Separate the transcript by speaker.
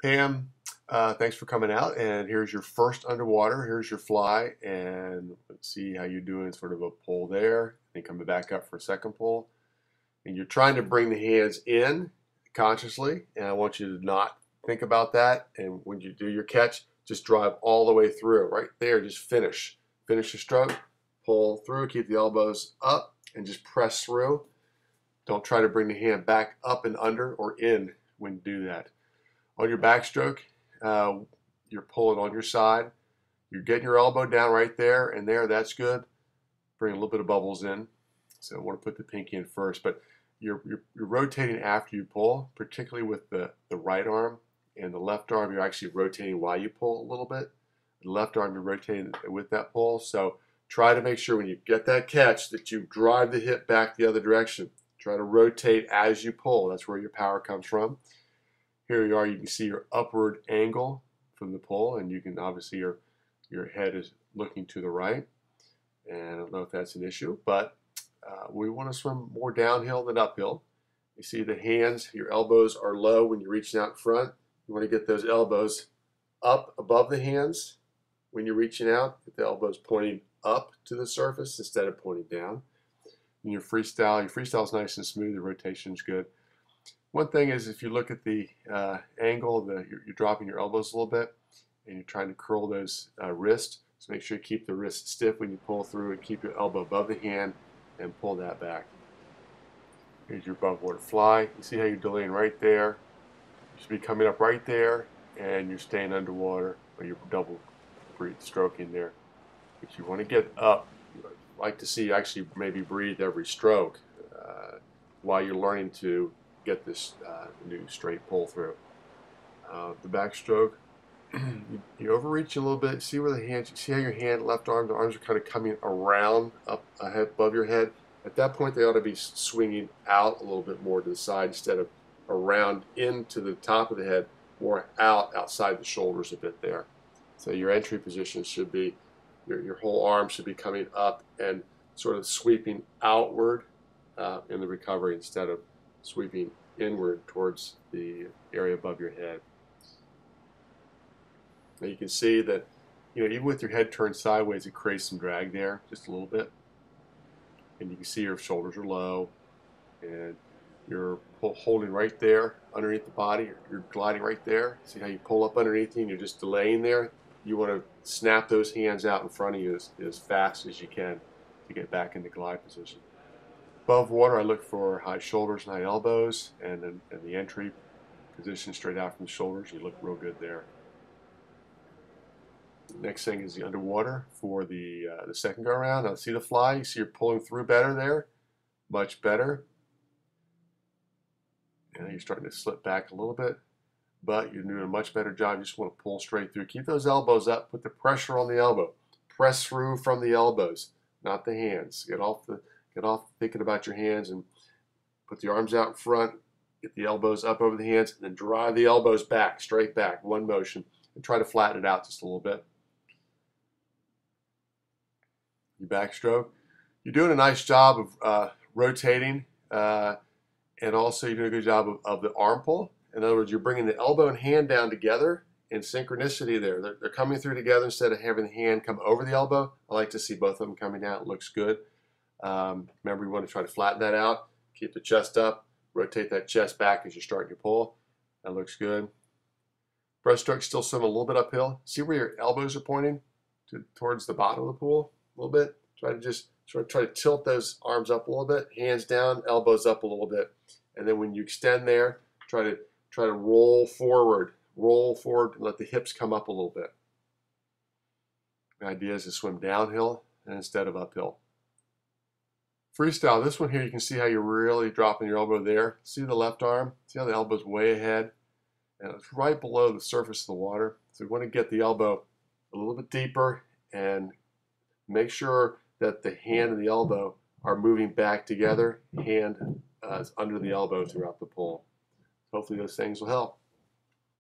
Speaker 1: Pam, thanks for coming out, and here's your first underwater. Here's your fly, and let's see how you're doing. Sort of a pull there, then coming back up for a second pull. And you're trying to bring the hands in consciously, and I want you to not think about that. And when you do your catch, just drive all the way through, right there. Just finish your stroke, pull through, keep the elbows up, and just press through. Don't try to bring the hand back up and under or in when you do that. On your backstroke, you're pulling on your side. You're getting your elbow down right there and there. That's good. Bring a little bit of bubbles in. So I want to put the pinky in first, but you're rotating after you pull, particularly with the right arm. And the left arm, you're actually rotating while you pull a little bit. The left arm, you're rotating with that pull. So try to make sure when you get that catch that you drive the hip back the other direction. Try to rotate as you pull. That's where your power comes from. Here you are, you can see your upward angle from the pull, and you can obviously your head is looking to the right. And I don't know if that's an issue, but we want to swim more downhill than uphill. You see the hands, your elbows are low when you're reaching out in front. You want to get those elbows up above the hands when you're reaching out. Get the elbows pointing up to the surface instead of pointing down. In your freestyle is nice and smooth, the rotation's good. One thing is if you look at the angle, you're dropping your elbows a little bit and you're trying to curl those wrists. So make sure you keep the wrist stiff when you pull through and keep your elbow above the hand and pull that back. Here's your above water fly. You see how you're delaying right there. You should be coming up right there and you're staying underwater, or you're double stroking there. But you want to get up. I'd like to see you actually maybe breathe every stroke while you're learning to get this new straight pull through. The backstroke, you overreach a little bit. See where the hands, see how your left arm, the arms are kind of coming around up ahead, above your head. At that point, they ought to be swinging out a little bit more to the side instead of around into the top of the head, more outside the shoulders a bit there. So your entry position should be, your whole arm should be coming up and sort of sweeping outward in the recovery instead of sweeping inward towards the area above your head. Now you can see that, even with your head turned sideways, it creates some drag there, just a little bit. And you can see your shoulders are low, and you're holding right there underneath the body. You're gliding right there. See how you pull up underneath you and you're just delaying there? You want to snap those hands out in front of you as fast as you can to get back into glide position. Above water, I look for high shoulders and high elbows, and then the entry position straight out from the shoulders. You look real good there. Next thing is the underwater for the second go around. Now see the fly? You see you're pulling through better there, much better. And you're starting to slip back a little bit, but you're doing a much better job. You just want to pull straight through. Keep those elbows up. Put the pressure on the elbow. Press through from the elbows, not the hands. Get off thinking about your hands and put the arms out in front, get the elbows up over the hands, and then drive the elbows back, straight back, one motion, and try to flatten it out just a little bit. Your backstroke. You're doing a nice job of rotating, and also you're doing a good job of the arm pull. In other words, you're bringing the elbow and hand down together in synchronicity there. They're coming through together instead of having the hand come over the elbow. I like to see both of them coming down. It looks good. Remember, you want to try to flatten that out. Keep the chest up. Rotate that chest back as you're starting to pull. That looks good. Breaststroke, still swim a little bit uphill. See where your elbows are pointing towards the bottom of the pool a little bit. Try to tilt those arms up a little bit. Hands down, elbows up a little bit. And then when you extend there, try to roll forward. Roll forward and let the hips come up a little bit. The idea is to swim downhill instead of uphill. Freestyle, this one here, you can see how you're really dropping your elbow there. See the left arm? See how the elbow's way ahead? And it's right below the surface of the water. So we want to get the elbow a little bit deeper and make sure that the hand and the elbow are moving back together. Hand is under the elbow throughout the pull. Hopefully those things will help.